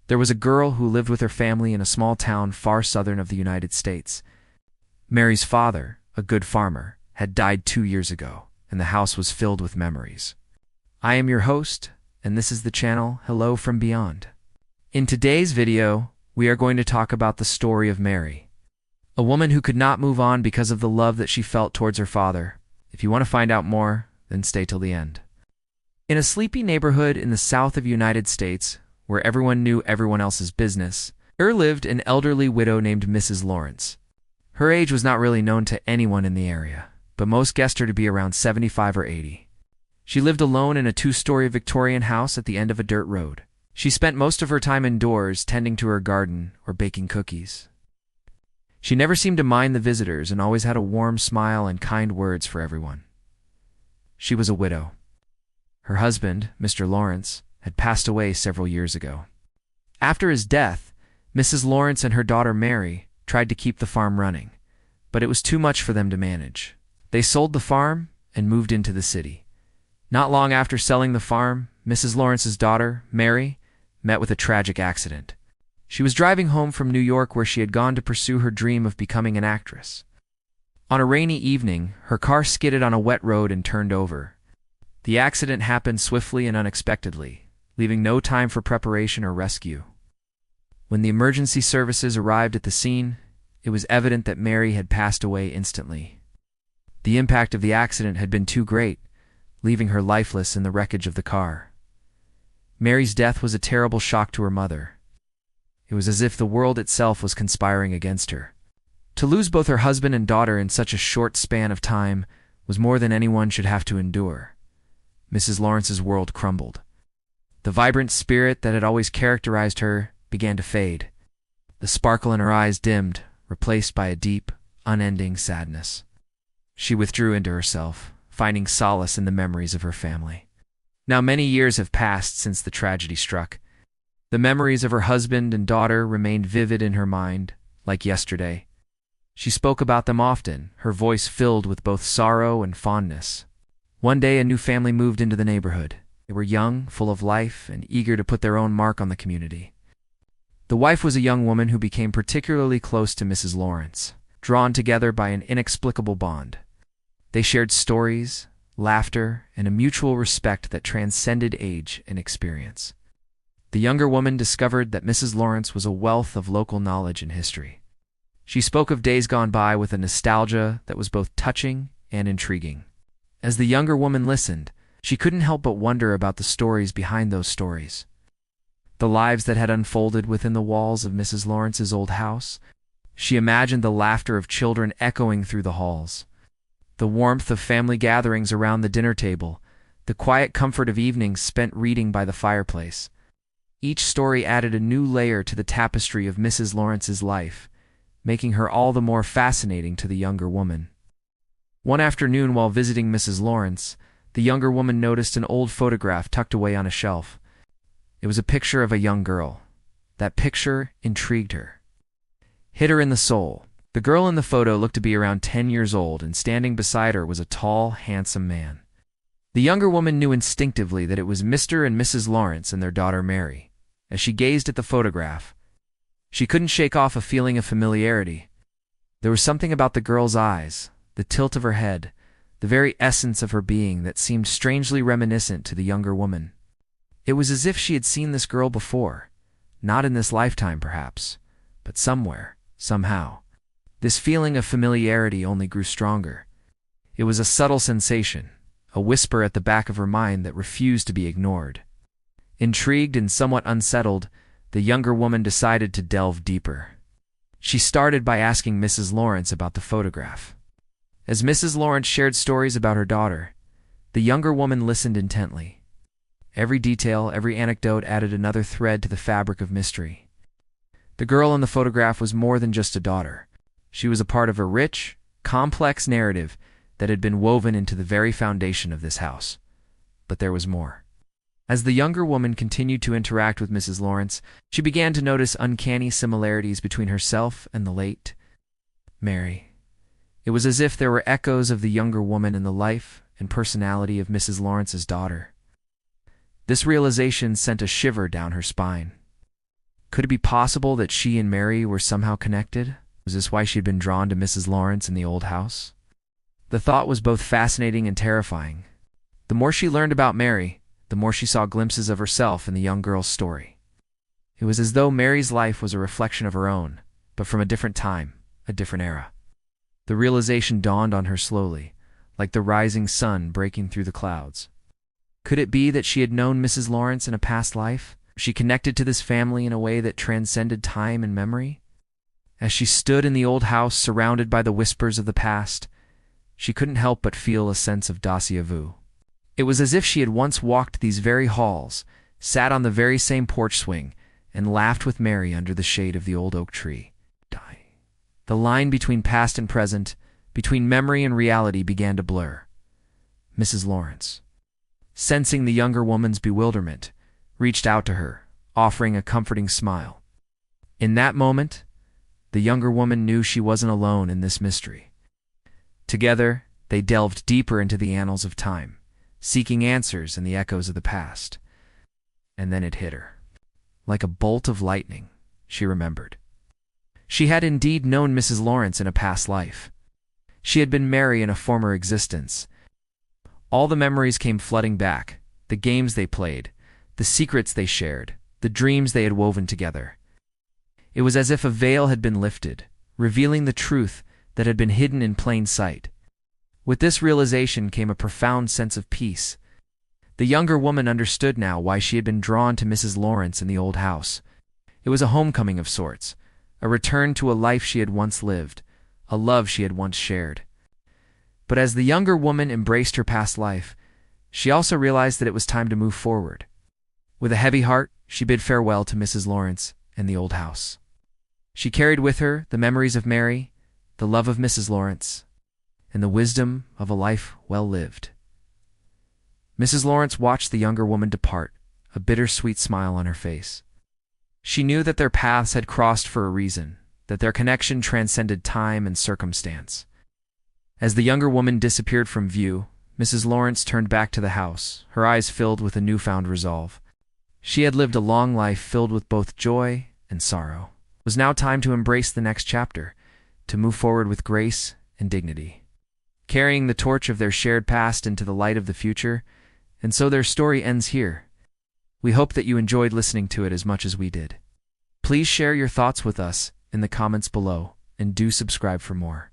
There was a girl who lived with her family in a small town far southern of the United States. Mary's father, a good farmer, had died 2 years ago, and the house was filled with memories. I am your host, and this is the channel Hello from Beyond. In today's video, we are going to talk about the story of Mary, a woman who could not move on because of the love that she felt towards her father. If you want to find out more, then stay till the end. In a sleepy neighborhood in the south of the United States, where everyone knew everyone else's business, there lived an elderly widow named Mrs. Lawrence. Her age was not really known to anyone in the area, but most guessed her to be around 75 or 80. She lived alone in a 2-story Victorian house at the end of a dirt road. She spent most of her time indoors tending to her garden or baking cookies. She never seemed to mind the visitors and always had a warm smile and kind words for everyone. She was a widow. Her husband, Mr. Lawrence, had passed away several years ago. After his death, Mrs. Lawrence and her daughter Mary tried to keep the farm running, but it was too much for them to manage. They sold the farm and moved into the city. Not long after selling the farm, Mrs. Lawrence's daughter, Mary, met with a tragic accident. She was driving home from New York where she had gone to pursue her dream of becoming an actress. On a rainy evening, her car skidded on a wet road and turned over. The accident happened swiftly and unexpectedly, leaving no time for preparation or rescue. When the emergency services arrived at the scene, it was evident that Mary had passed away instantly. The impact of the accident had been too great, leaving her lifeless in the wreckage of the car. Mary's death was a terrible shock to her mother. It was as if the world itself was conspiring against her. To lose both her husband and daughter in such a short span of time was more than anyone should have to endure. Mrs. Lawrence's world crumbled. The vibrant spirit that had always characterized her began to fade. The sparkle in her eyes dimmed, replaced by a deep, unending sadness. She withdrew into herself, finding solace in the memories of her family. Now many years have passed since the tragedy struck. The memories of her husband and daughter remained vivid in her mind, like yesterday. She spoke about them often, her voice filled with both sorrow and fondness. One day a new family moved into the neighborhood. They were young, full of life, and eager to put their own mark on the community. The wife was a young woman who became particularly close to Mrs. Lawrence, drawn together by an inexplicable bond. They shared stories, laughter, and a mutual respect that transcended age and experience. The younger woman discovered that Mrs. Lawrence was a wealth of local knowledge and history. She spoke of days gone by with a nostalgia that was both touching and intriguing. As the younger woman listened, she couldn't help but wonder about the stories behind those stories. The lives that had unfolded within the walls of Mrs. Lawrence's old house. She imagined the laughter of children echoing through the halls, the warmth of family gatherings around the dinner table, the quiet comfort of evenings spent reading by the fireplace. Each story added a new layer to the tapestry of Mrs. Lawrence's life, making her all the more fascinating to the younger woman. One afternoon while visiting Mrs. Lawrence, the younger woman noticed an old photograph tucked away on a shelf. It was a picture of a young girl. That picture intrigued her. Hit her in the soul. The girl in the photo looked to be around 10 years old, and standing beside her was a tall, handsome man. The younger woman knew instinctively that it was Mr. and Mrs. Lawrence and their daughter Mary. As she gazed at the photograph, she couldn't shake off a feeling of familiarity. There was something about the girl's eyes, the tilt of her head, the very essence of her being that seemed strangely reminiscent to the younger woman. It was as if she had seen this girl before, not in this lifetime perhaps, but somewhere, somehow. This feeling of familiarity only grew stronger. It was a subtle sensation, a whisper at the back of her mind that refused to be ignored. Intrigued and somewhat unsettled, the younger woman decided to delve deeper. She started by asking Mrs. Lawrence about the photograph. As Mrs. Lawrence shared stories about her daughter, the younger woman listened intently. Every detail, every anecdote added another thread to the fabric of mystery. The girl in the photograph was more than just a daughter. She was a part of a rich, complex narrative that had been woven into the very foundation of this house. But there was more. As the younger woman continued to interact with Mrs. Lawrence, she began to notice uncanny similarities between herself and the late Mary. It was as if there were echoes of the younger woman in the life and personality of Mrs. Lawrence's daughter. This realization sent a shiver down her spine. Could it be possible that she and Mary were somehow connected? Was this why she had been drawn to Mrs. Lawrence in the old house? The thought was both fascinating and terrifying. The more she learned about Mary, the more she saw glimpses of herself in the young girl's story. It was as though Mary's life was a reflection of her own, but from a different time, a different era. The realization dawned on her slowly, like the rising sun breaking through the clouds. Could it be that she had known Mrs. Lawrence in a past life? She connected to this family in a way that transcended time and memory? As she stood in the old house surrounded by the whispers of the past, she couldn't help but feel a sense of déjà vu. It was as if she had once walked these very halls, sat on the very same porch swing, and laughed with Mary under the shade of the old oak tree. The line between past and present, between memory and reality, began to blur. Mrs. Lawrence, sensing the younger woman's bewilderment, reached out to her, offering a comforting smile. In that moment, the younger woman knew she wasn't alone in this mystery. Together, they delved deeper into the annals of time, seeking answers in the echoes of the past. And then it hit her. Like a bolt of lightning, she remembered. She had indeed known Mrs. Lawrence in a past life. She had been Mary in a former existence. All the memories came flooding back, the games they played, the secrets they shared, the dreams they had woven together. It was as if a veil had been lifted, revealing the truth that had been hidden in plain sight. With this realization came a profound sense of peace. The younger woman understood now why she had been drawn to Mrs. Lawrence in the old house. It was a homecoming of sorts, a return to a life she had once lived, a love she had once shared. But as the younger woman embraced her past life, she also realized that it was time to move forward. With a heavy heart, she bid farewell to Mrs. Lawrence and the old house. She carried with her the memories of Mary, the love of Mrs. Lawrence, and the wisdom of a life well lived. Mrs. Lawrence watched the younger woman depart, a bittersweet smile on her face. She knew that their paths had crossed for a reason, that their connection transcended time and circumstance. As the younger woman disappeared from view, Mrs. Lawrence turned back to the house, her eyes filled with a newfound resolve. She had lived a long life filled with both joy and sorrow. It was now time to embrace the next chapter, to move forward with grace and dignity, carrying the torch of their shared past into the light of the future. And so their story ends here. We hope that you enjoyed listening to it as much as we did. Please share your thoughts with us in the comments below, and do subscribe for more.